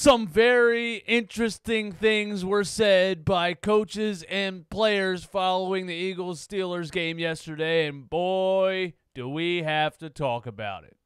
Some very interesting things were said by coaches and players following the Eagles-Steelers game yesterday, and boy, do we have to talk about it.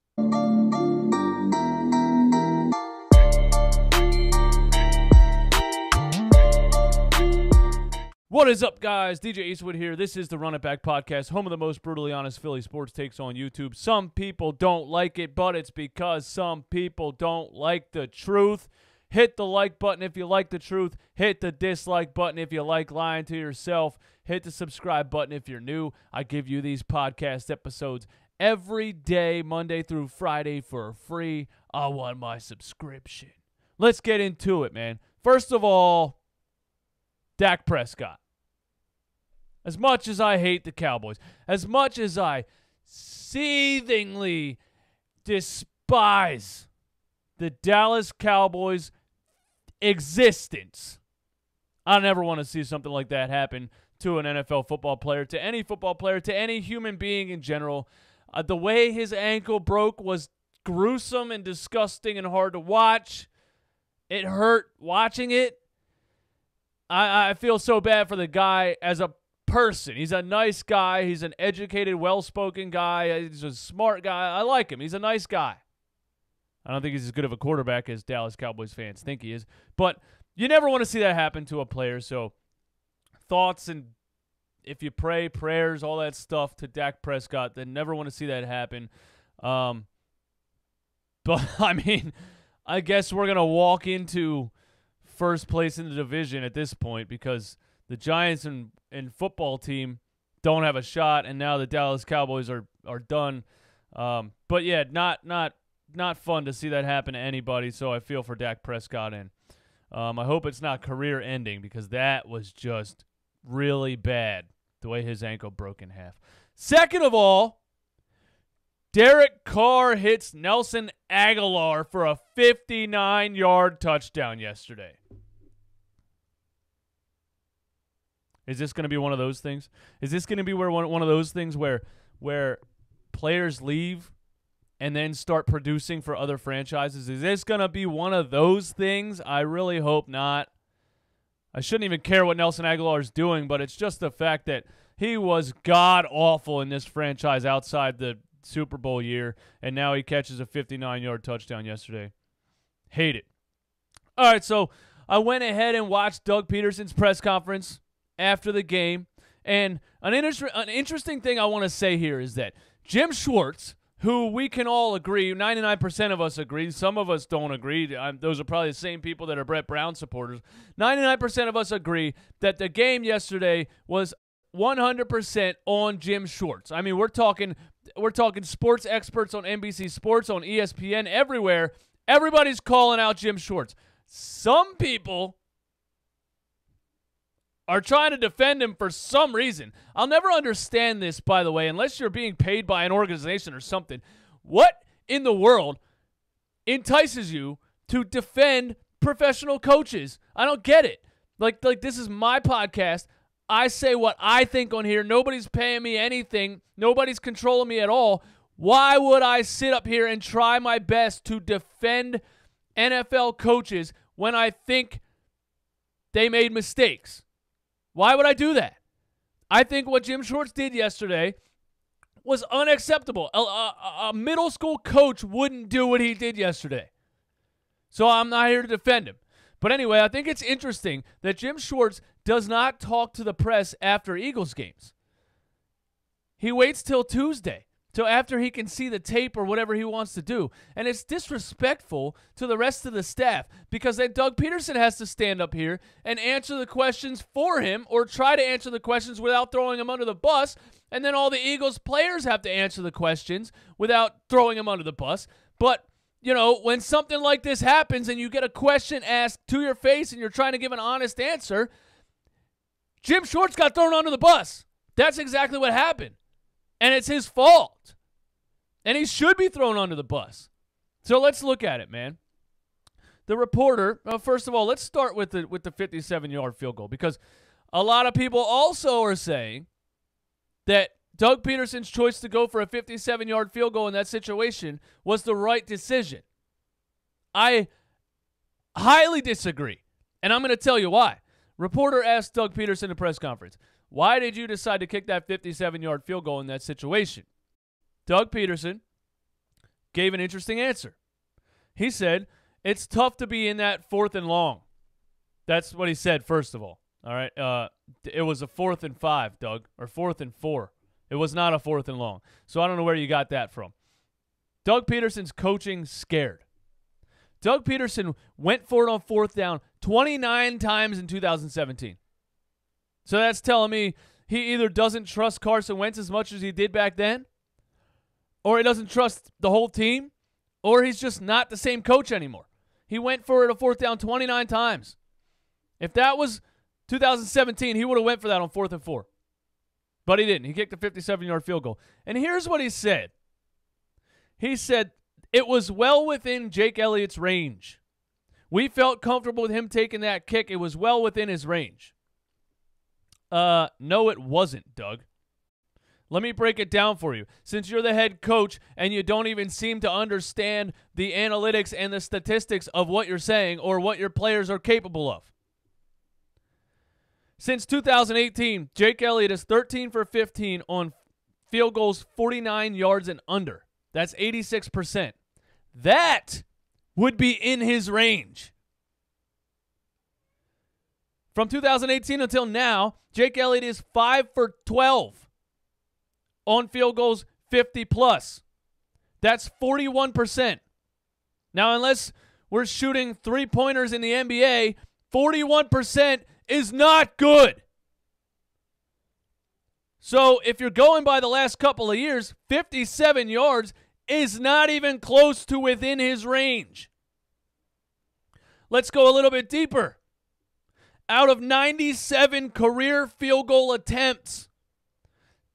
What is up, guys? DJ Eastwood here. This is the Run It Back Podcast, home of the most brutally honest Philly sports takes on YouTube. Some people don't like it, but it's because some people don't like the truth. Hit the like button if you like the truth. Hit the dislike button if you like lying to yourself. Hit the subscribe button if you're new. I give you these podcast episodes every day, Monday through Friday, for free. I want my subscription. Let's get into it, man. First of all, Dak Prescott. As much as I hate the Cowboys, as much as I seethingly despise the Dallas Cowboys' existence, I never want to see something like that happen to an NFL football player, to any football player, to any human being in general. The way his ankle broke was gruesome and disgusting and hard to watch. It hurt watching it. I feel so bad for the guy as a person. He's a nice guy. He's an educated, well-spoken guy. He's a smart guy. I like him. He's a nice guy. I don't think he's as good of a quarterback as Dallas Cowboys fans think he is. But you never want to see that happen to a player. So thoughts, and if you pray, prayers, all that stuff to Dak Prescott, then never want to see that happen. But, I mean, I guess we're going to walk into first place in the division at this point because the Giants and football team don't have a shot, and now the Dallas Cowboys are done. But yeah, not fun to see that happen to anybody. So I feel for Dak Prescott, and I hope it's not career ending because that was just really bad the way his ankle broke in half. Second of all, Derek Carr hits Nelson Aguilar for a 59-yard touchdown yesterday. Is this going to be one of those things? Is this going to be one of those things where players leave and then start producing for other franchises? Is this going to be one of those things? I really hope not. I shouldn't even care what Nelson Aguilar is doing, but it's just the fact that he was god-awful in this franchise outside the Super Bowl year, and now he catches a 59-yard touchdown yesterday. Hate it. All right, so I went ahead and watched Doug Pederson's press conference after the game, and an interesting thing I want to say here is that Jim Schwartz, who we can all agree, 99% of us agree, some of us don't agree, those are probably the same people that are Brett Brown supporters, 99% of us agree that the game yesterday was 100% on Jim Schwartz. I mean, we're talking sports experts on NBC Sports, on ESPN, everywhere. Everybody's calling out Jim Schwartz. Some people are trying to defend him for some reason. I'll never understand this, by the way, unless you're being paid by an organization or something. What in the world entices you to defend professional coaches? I don't get it. Like this is my podcast. I say what I think on here. Nobody's paying me anything. Nobody's controlling me at all. Why would I sit up here and try my best to defend NFL coaches when I think they made mistakes? Why would I do that? I think what Jim Schwartz did yesterday was unacceptable. A middle school coach wouldn't do what he did yesterday. So I'm not here to defend him. But anyway, I think it's interesting that Jim Schwartz does not talk to the press after Eagles games. He waits till Tuesday, till after he can see the tape or whatever he wants to do. And it's disrespectful to the rest of the staff because then Doug Pederson has to stand up here and answer the questions for him or try to answer the questions without throwing him under the bus. And then all the Eagles players have to answer the questions without throwing him under the bus. But you know, when something like this happens and you get a question asked to your face and you're trying to give an honest answer, Jim Schwartz got thrown under the bus. That's exactly what happened. And it's his fault. And he should be thrown under the bus. So let's look at it, man. The reporter, first of all, let's start with the 57-yard field goal because a lot of people also are saying that Doug Pederson's choice to go for a 57-yard field goal in that situation was the right decision. I highly disagree. And I'm going to tell you why. Reporter asked Doug Pederson in a press conference, why did you decide to kick that 57-yard field goal in that situation? Doug Pederson gave an interesting answer. He said, it's tough to be in that 4th and long. That's what he said, first of all. All right. It was a 4th and 5, Doug, or 4th and 4. It was not a 4th and long. So I don't know where you got that from. Doug Pederson's coaching scared. Doug Pederson went for it on 4th down 29 times in 2017. So that's telling me he either doesn't trust Carson Wentz as much as he did back then, or he doesn't trust the whole team, or he's just not the same coach anymore. He went for it on 4th down 29 times. If that was 2017, he would have went for that on 4th and 4. But he didn't. He kicked a 57-yard field goal. And here's what he said. He said, it was well within Jake Elliott's range. We felt comfortable with him taking that kick. It was well within his range. No, it wasn't, Doug. Let me break it down for you. Since you're the head coach and you don't even seem to understand the analytics and the statistics of what you're saying or what your players are capable of. Since 2018, Jake Elliott is 13 for 15 on field goals 49 yards and under. That's 86%. That would be in his range. From 2018 until now, Jake Elliott is 5 for 12 on field goals 50+. That's 41%. Now, unless we're shooting three-pointers in the NBA, 41% is not good. So if you're going by the last couple of years, 57 yards is not even close to within his range. Let's go a little bit deeper. Out of 97 career field goal attempts,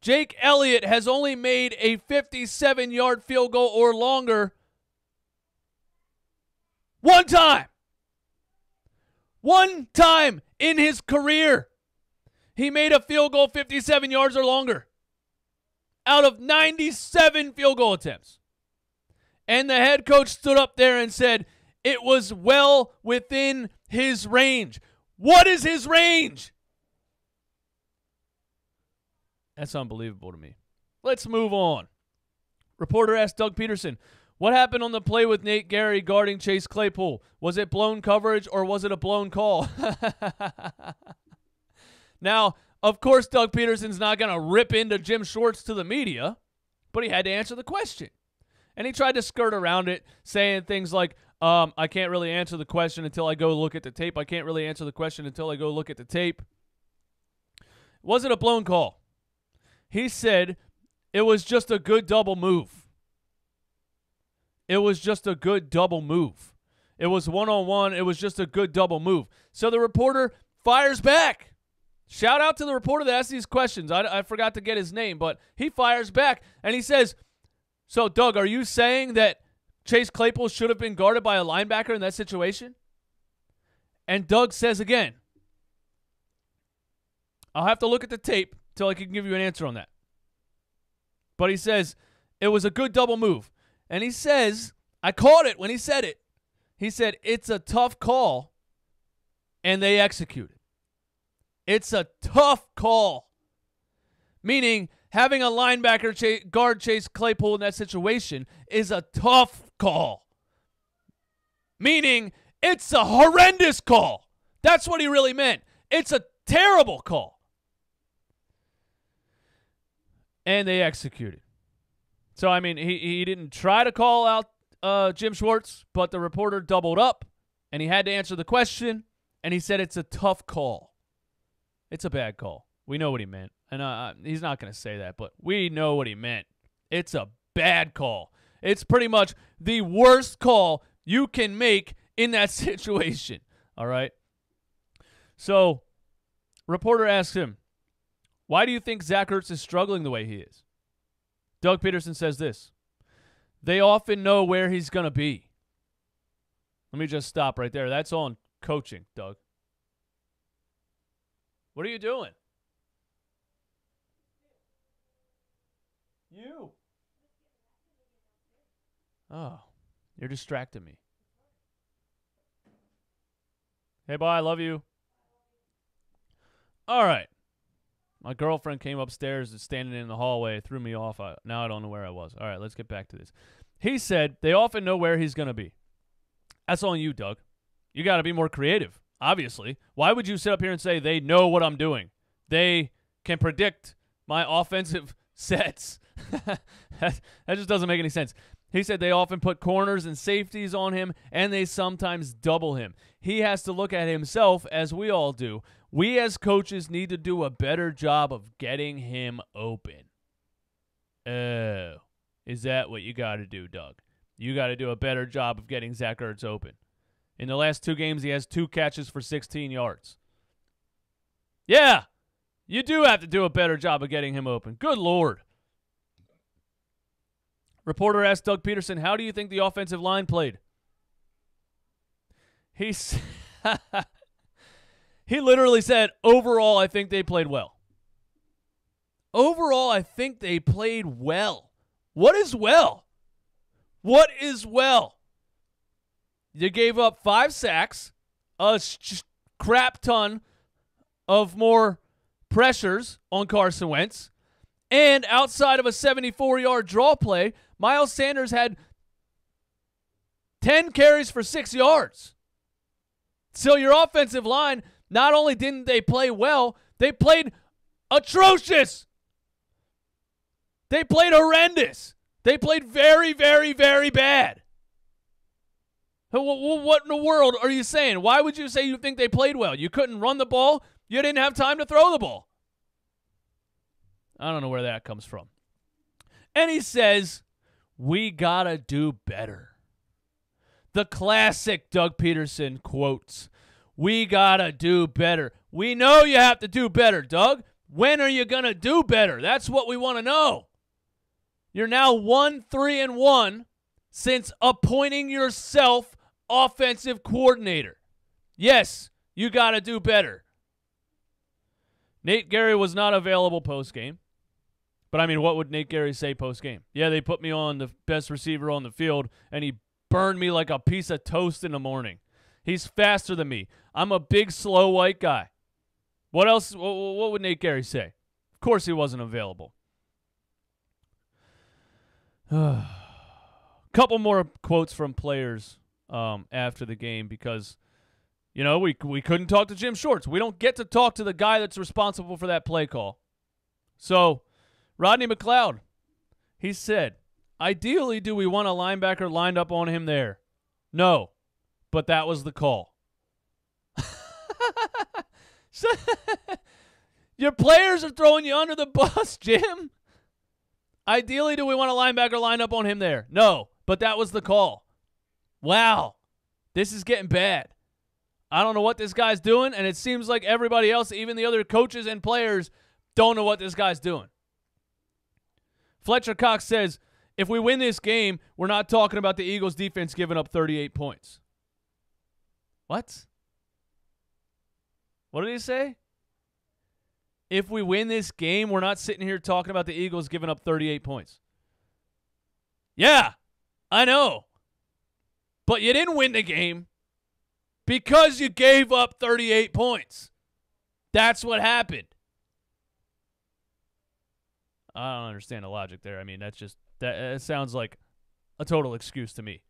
Jake Elliott has only made a 57-yard field goal or longer one time. One time in his career, he made a field goal 57 yards or longer out of 97 field goal attempts. And the head coach stood up there and said it was well within his range. What is his range? That's unbelievable to me. Let's move on. Reporter asked Doug Pederson, what happened on the play with Nate Gary guarding Chase Claypool? Was it blown coverage or was it a blown call? Now, of course, Doug Pederson's not going to rip into Jim Schwartz to the media, but he had to answer the question. And he tried to skirt around it, saying things like, I can't really answer the question until I go look at the tape. I can't really answer the question until I go look at the tape. Was it a blown call? He said it was just a good double move. It was just a good double move. It was one-on-one. It was just a good double move. So the reporter fires back. Shout out to the reporter that asked these questions. I forgot to get his name, but he fires back, and he says, so, Doug, are you saying that Chase Claypool should have been guarded by a linebacker in that situation? And Doug says again, I'll have to look at the tape till I can give you an answer on that. But he says, it was a good double move. And he says, I caught it when he said it. He said, it's a tough call, and they executed. It's a tough call. Meaning, having a linebacker guard Chase Claypool in that situation is a tough call. Meaning, it's a horrendous call. That's what he really meant. It's a terrible call. And they executed. So, I mean, he didn't try to call out Jim Schwartz, but the reporter doubled up, and he had to answer the question, and he said it's a tough call. It's a bad call. We know what he meant. And he's not going to say that, but we know what he meant. It's a bad call. It's pretty much the worst call you can make in that situation. All right? So, reporter asks him, why do you think Zach Ertz is struggling the way he is? Doug Pederson says this, they often know where he's going to be. Let me just stop right there. That's on coaching, Doug. What are you doing? You. Oh, you're distracting me. Hey, bye. Love you. All right. My girlfriend came upstairs and standing in the hallway, threw me off. Now I don't know where I was. All right, let's get back to this. He said they often know where he's going to be. That's on you, Doug. You got to be more creative, obviously. Why would you sit up here and say they know what I'm doing? They can predict my offensive sets. That just doesn't make any sense. He said they often put corners and safeties on him, and they sometimes double him. He has to look at himself, as we all do. We as coaches need to do a better job of getting him open. Oh, is that what you got to do, Doug? You got to do a better job of getting Zach Ertz open. In the last 2 games, he has 2 catches for 16 yards. Yeah, you do have to do a better job of getting him open. Good Lord. Reporter asked Doug Peterson, how do you think the offensive line played? He literally said, overall, I think they played well. Overall, I think they played well. What is well? What is well? You gave up 5 sacks, a crap ton of more pressures on Carson Wentz, and outside of a 74-yard draw play, Miles Sanders had 10 carries for 6 yards. So your offensive line, not only didn't they play well, they played atrocious. They played horrendous. They played very, very, very bad. What in the world are you saying? Why would you say you think they played well? You couldn't run the ball. You didn't have time to throw the ball. I don't know where that comes from. And he says, we got to do better. The classic Doug Pederson quotes, we got to do better. We know you have to do better, Doug. When are you going to do better? That's what we want to know. You're now 1-3-1 since appointing yourself offensive coordinator. Yes, you got to do better. Nate Gary was not available post-game. But, I mean, what would Nate Gary say post-game? Yeah, they put me on the best receiver on the field, and he burned me like a piece of toast in the morning. He's faster than me. I'm a big, slow, white guy. What else? What would Nate Gary say? Of course he wasn't available. Couple more quotes from players after the game because, you know, we couldn't talk to Jim Schwartz. We don't get to talk to the guy that's responsible for that play call. So, Rodney McLeod, he said, ideally, do we want a linebacker lined up on him there? No, but that was the call. Your players are throwing you under the bus, Jim. Ideally, do we want a linebacker lined up on him there? No, but that was the call. Wow, this is getting bad. I don't know what this guy's doing, and it seems like everybody else, even the other coaches and players, don't know what this guy's doing. Fletcher Cox says, if we win this game, we're not talking about the Eagles' defense giving up 38 points. What? What did he say? If we win this game, we're not sitting here talking about the Eagles giving up 38 points. Yeah, I know. But you didn't win the game because you gave up 38 points. That's what happened. I don't understand the logic there. I mean, that sounds like a total excuse to me.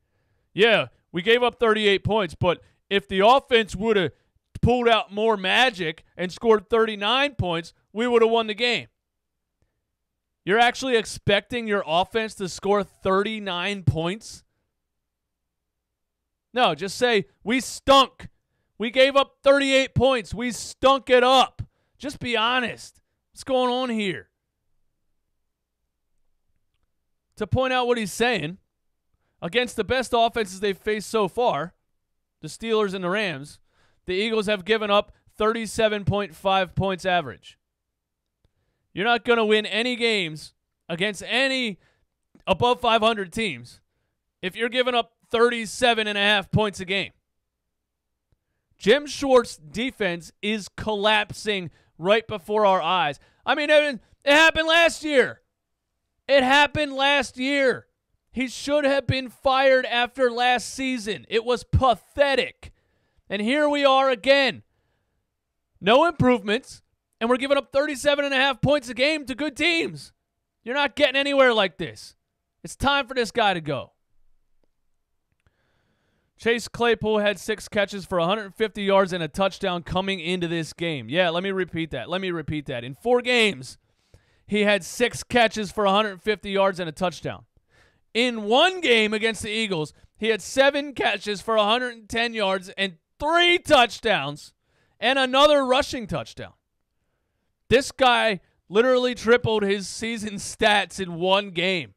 Yeah, we gave up 38 points, but if the offense would have pulled out more magic and scored 39 points, we would have won the game. You're actually expecting your offense to score 39 points? No, just say, we stunk. We gave up 38 points. We stunk it up. Just be honest. What's going on here? To point out what he's saying, against the best offenses they've faced so far, the Steelers and the Rams, the Eagles have given up 37.5 points average. You're not going to win any games against any above 500 teams if you're giving up 37.5 points a game. Jim Schwartz's defense is collapsing right before our eyes. I mean, it happened last year. It happened last year. He should have been fired after last season. It was pathetic. And here we are again. No improvements, and we're giving up 37.5 points a game to good teams. You're not getting anywhere like this. It's time for this guy to go. Chase Claypool had 6 catches for 150 yards and a touchdown coming into this game. Yeah, let me repeat that. In 4 games, he had 6 catches for 150 yards and a touchdown. In 1 game against the Eagles, he had 7 catches for 110 yards and 3 touchdowns and another rushing touchdown. This guy literally tripled his season stats in 1 game.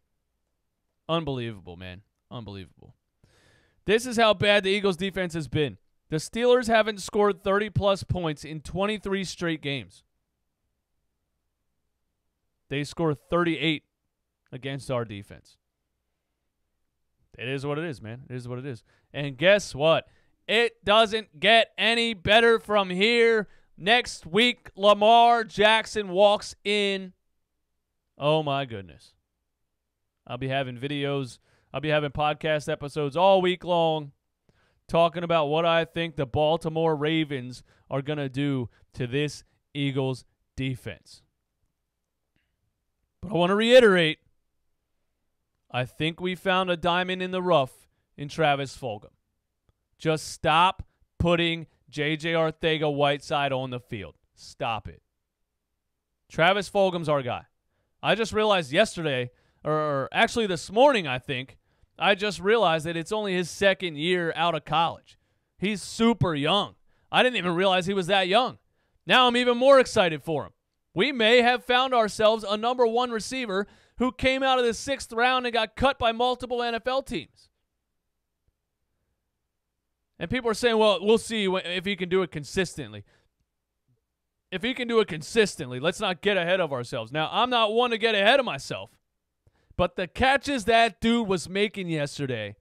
Unbelievable, man. Unbelievable. This is how bad the Eagles' defense has been. The Steelers haven't scored 30-plus points in 23 straight games. They scored 38 against our defense. It is what it is, man. It is what it is. And guess what? It doesn't get any better from here. Next week, Lamar Jackson walks in. Oh, my goodness. I'll be having videos. I'll be having podcast episodes all week long talking about what I think the Baltimore Ravens are going to do to this Eagles defense. But I want to reiterate, I think we found a diamond in the rough in Travis Fulgham. Just stop putting J.J. Arcega-Whiteside on the field. Stop it. Travis Fulgham's our guy. I just realized yesterday, or actually this morning, I think, I just realized that it's only his 2nd year out of college. He's super young. I didn't even realize he was that young. Now I'm even more excited for him. We may have found ourselves a number 1 receiver who came out of the 6th round and got cut by multiple NFL teams. And people are saying, well, we'll see if he can do it consistently. If he can do it consistently, let's not get ahead of ourselves. Now, I'm not one to get ahead of myself. But the catches that dude was making yesterday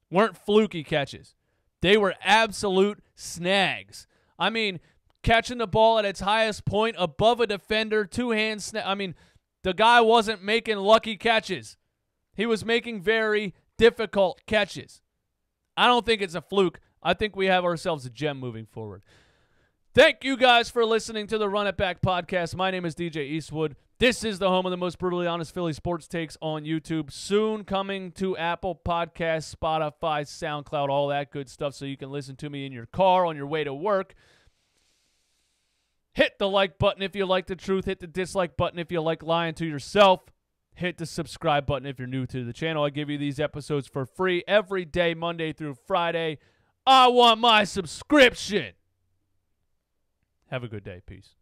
weren't fluky catches. They were absolute snags. I mean, catching the ball at its highest point above a defender, 2-hand snap. I mean, the guy wasn't making lucky catches. He was making very difficult catches. I don't think it's a fluke. I think we have ourselves a gem moving forward. Thank you guys for listening to the Run It Back podcast. My name is DJ Eastwood. This is the home of the most brutally honest Philly sports takes on YouTube. Soon coming to Apple Podcasts, Spotify, SoundCloud, all that good stuff so you can listen to me in your car on your way to work. Hit the like button if you like the truth. Hit the dislike button if you like lying to yourself. Hit the subscribe button if you're new to the channel. I give you these episodes for free every day, Monday through Friday. I want my subscription. Have a good day. Peace.